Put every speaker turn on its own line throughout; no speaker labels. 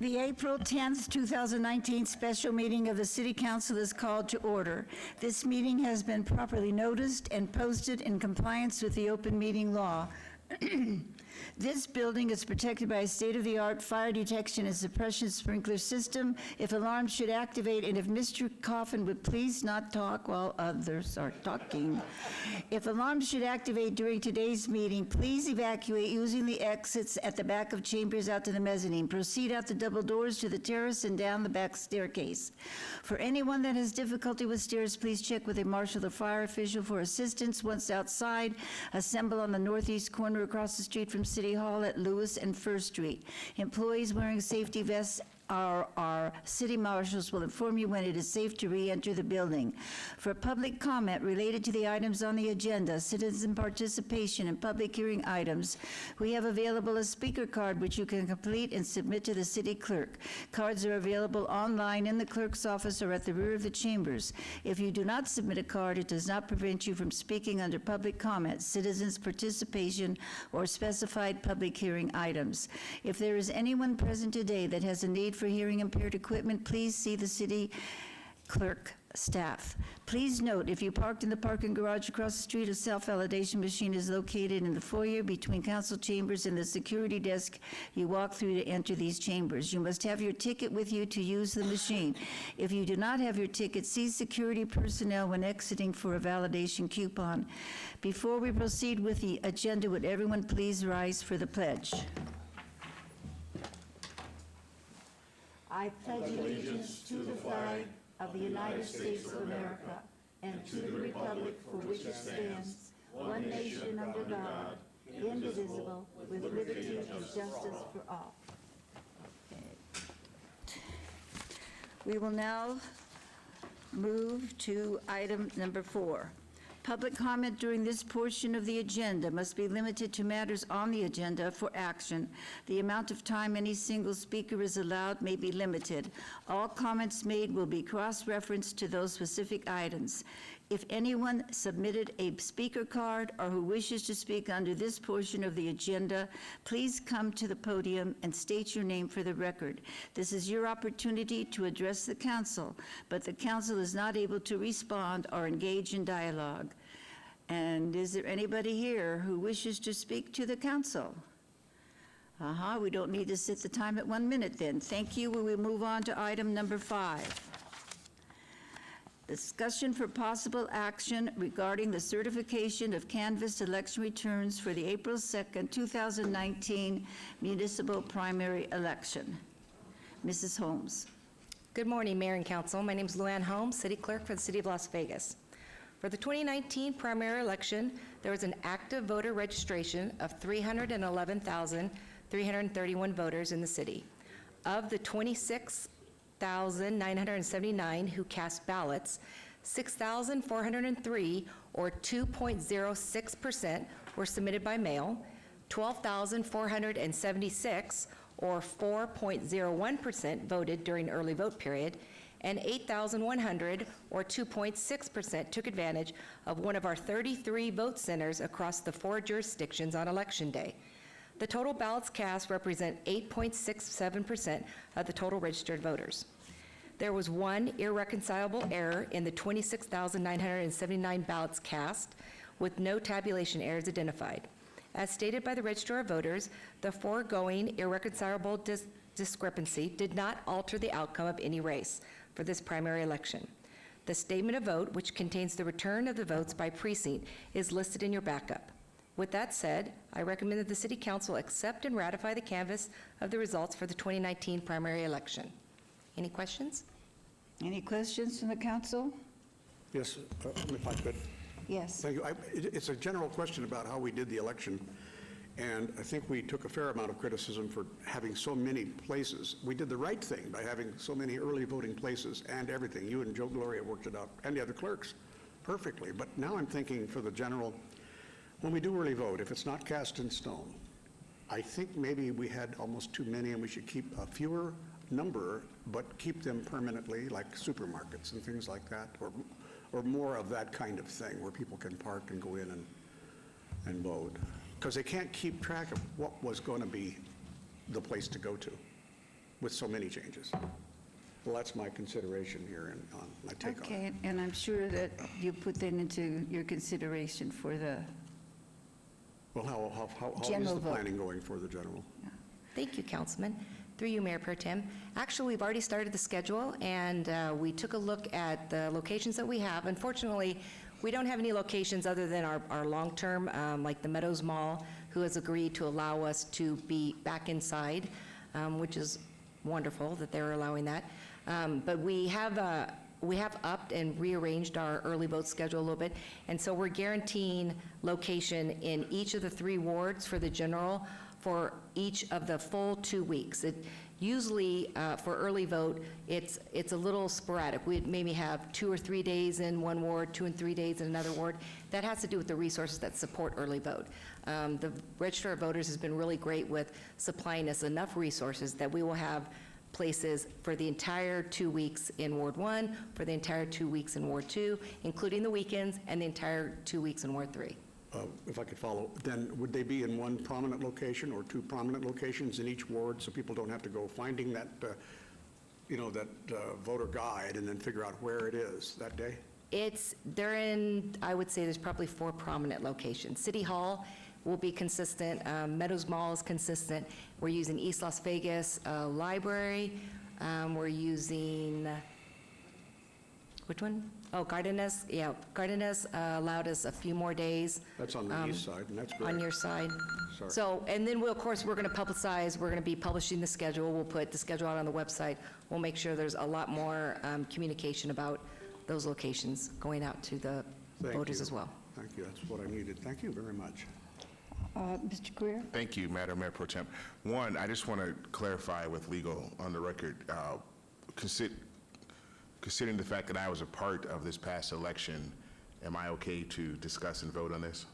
The April 10th, 2019 special meeting of the City Council is called to order. This meeting has been properly noticed and posted in compliance with the open meeting law. This building is protected by a state-of-the-art fire detection and suppression sprinkler system. If alarms should activate, and if Mr. Coffin would please not talk while others are talking. If alarms should activate during today's meeting, please evacuate using the exits at the back of chambers out to the mezzanine. Proceed out the double doors to the terrace and down the back staircase. For anyone that has difficulty with stairs, please check with a marshal or fire official for assistance. Once outside, assemble on the northeast corner across the street from City Hall at Lewis and First Street. Employees wearing safety vests our city marshals will inform you when it is safe to re-enter the building. For public comment related to the items on the agenda, citizen participation and public hearing items, we have available a speaker card which you can complete and submit to the city clerk. Cards are available online in the clerk's office or at the rear of the chambers. If you do not submit a card, it does not prevent you from speaking under public comment, citizens participation, or specified public hearing items. If there is anyone present today that has a need for hearing impaired equipment, please see the city clerk staff. Please note, if you parked in the parking garage across the street, a self-validation machine is located in the foyer between council chambers and the security desk you walk through to enter these chambers. You must have your ticket with you to use the machine. If you do not have your ticket, see security personnel when exiting for a validation coupon. Before we proceed with the agenda, would everyone please rise for the pledge? I pledge allegiance to the flag of the United States of America and to the republic for which it stands, one nation under God, indivisible, with liberty and justice for all. Okay. We will now move to item number 4. Public comment during this portion of the agenda must be limited to matters on the agenda for action. The amount of time any single speaker is allowed may be limited. All comments made will be cross-referenced to those specific items. If anyone submitted a speaker card or who wishes to speak under this portion of the agenda, please come to the podium and state your name for the record. This is your opportunity to address the council, but the council is not able to respond or engage in dialogue. And is there anybody here who wishes to speak to the council? We don't need to set the time at 1 minute then. Thank you. We will move on to item number 5. Discussion for possible action regarding the certification of canvassed election returns for the April 2nd, 2019 municipal primary election. Mrs. Holmes.
Good morning, Mayor and Council. My name is Luann Holmes, City Clerk for the City of Las Vegas. For the 2019 primary election, there was an active voter registration of 311,331 voters in the city. Of the 26,979 who cast ballots, 6,403, or 2.06%, were submitted by mail, 12,476, or 4.01%, voted during early vote period, and 8,100, or 2.6%, took advantage of one of our 33 vote centers across the 4 jurisdictions on Election Day. The total ballots cast represent 8.67% of the total registered voters. There was one irreconcilable error in the 26,979 ballots cast, with no tabulation errors identified. As stated by the Registrar of Voters, the foregoing irreconcilable discrepancy did not alter the outcome of any race for this primary election. The statement of vote, which contains the return of the votes by precinct, is listed in your backup. With that said, I recommend that the City Council accept and ratify the canvass of the results for the 2019 primary election. Any questions?
Any questions from the council?
Yes, if I could.
Yes.
Thank you. It's a general question about how we did the election, and I think we took a fair amount of criticism for having so many places. We did the right thing by having so many early voting places and everything. You and Joe Gloria worked it out, and the other clerks, perfectly. But now I'm thinking for the general, when we do early vote, if it's not cast in stone, I think maybe we had almost too many, and we should keep a fewer number, but keep them permanently, like supermarkets and things like that, or more of that kind of thing where people can park and go in and vote. Because they can't keep track of what was going to be the place to go to. with so many changes. Well, that's my consideration here and my take on it.
Okay, and I'm sure that you put that into your consideration for the,
Well, how is
General
the
vote.
planning going for the general?
Thank you, Councilman. Through you, Mayor Pro Tem. Actually, we've already started the schedule, and we took a look at the locations that we have. Unfortunately, we don't have any locations other than our long-term, like the Meadows Mall, who has agreed to allow us to be back inside, which is wonderful that they're allowing that. But we have upped and rearranged our early vote schedule a little bit, and so we're guaranteeing location in each of the 3 wards for the general for each of the full 2 weeks. Usually, for early vote, it's a little sporadic. We'd maybe have 2 or 3 days in one ward, 2 and 3 days in another ward. That has to do with the resources that support early vote. The Register of Voters has been really great with supplying us enough resources that we will have places for the entire 2 weeks in Ward 1, for the entire 2 weeks in Ward 2, including the weekends, and the entire 2 weeks in Ward 3.
If I could follow, then would they be in one prominent location or 2 prominent locations in each ward so people don't have to go finding that, that voter guide and then figure out where it is that day?
They're in, I would say there's probably 4 prominent locations. City Hall will be consistent, Meadows Mall is consistent. We're using East Las Vegas Library. We're using, which one? Oh, Cardenas, yeah, Cardenas allowed us a few more days.
That's on the east side, and that's great.
On your side.
Sorry.
So, and then of course, we're going to publicize, we're going to be publishing the schedule. We'll put the schedule out on the website. We'll make sure there's a lot more communication about those locations going out to the
Thank
voters
you.
as well.
Thank you, that's what I needed. Thank you very much.
Mr. Greer?
Thank you, Madam Mayor Pro Tem. One, I just want to clarify with legal on the record, considering the fact that I was a part of this past election, am I okay to discuss and vote on this?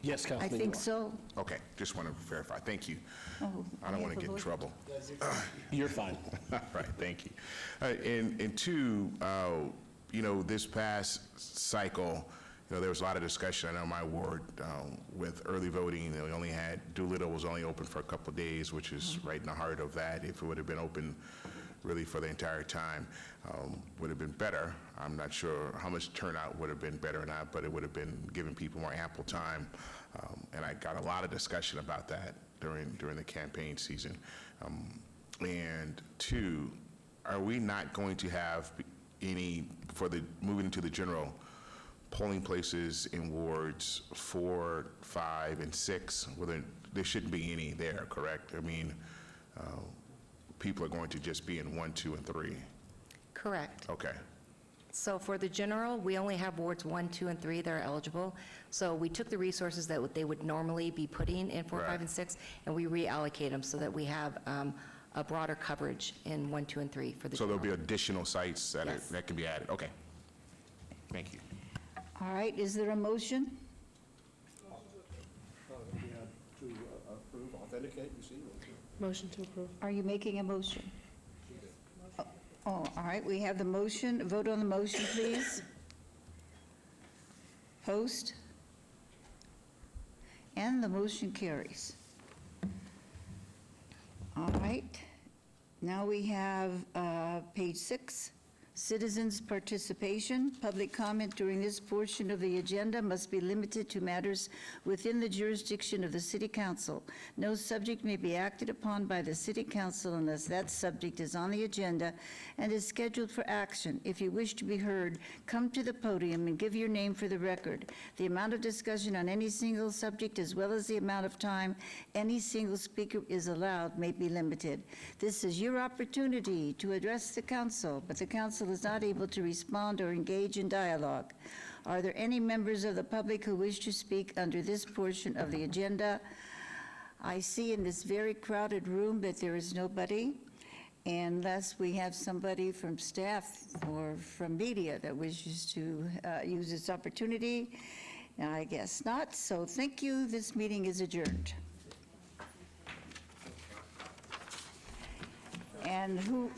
Yes,
I
Councilman. you
think
are.
so.
Okay, just want to verify. Thank you.
Oh,
I don't
we
want
have
to
a
get in
vote?
trouble.
You're fine.
All right, thank you. And two, this past cycle, there was a lot of discussion, I know in my ward, with early voting. We only had, Doolittle was only open for a couple of days, which is right in the heart of that. If it would have been open really for the entire time, would have been better. I'm not sure how much turnout would have been better or not, but it would have been giving people more ample time. And I got a lot of discussion about that during the campaign season. And two, are we not going to have any, moving into the general, polling places in wards 4, 5, and 6? Well, there shouldn't be any there, correct? I mean, people are going to just be in 1, 2, and 3.
Correct.
Okay.
So for the general, we only have wards 1, 2, and 3 that are eligible. So we took the resources that they would normally be putting in 4, 5,
Right.
and 6, and we reallocate them so that we have a broader coverage in 1, 2, and 3 for the
So
general.
there'll be additional sites that
Yes.
that can be added. Okay. Thank you.
All right, is there a motion?
To approve, authenticate,
Motion to approve.
Are you making a motion? Oh, all right, we have the motion. Vote on the motion, please. Post. And the motion carries. All right, now we have page 6, citizens' participation. Public comment during this portion of the agenda must be limited to matters within the jurisdiction of the city council. No subject may be acted upon by the city council unless that subject is on the agenda and is scheduled for action. If you wish to be heard, come to the podium and give your name for the record. The amount of discussion on any single subject, as well as the amount of time any single speaker is allowed, may be limited. This is your opportunity to address the council, but the council is not able to respond or engage in dialogue. Are there any members of the public who wish to speak under this portion of the agenda? I see in this very crowded room that there is nobody, unless we have somebody from staff or from media that wishes to use this opportunity. I guess not, so thank you. This meeting is adjourned. And who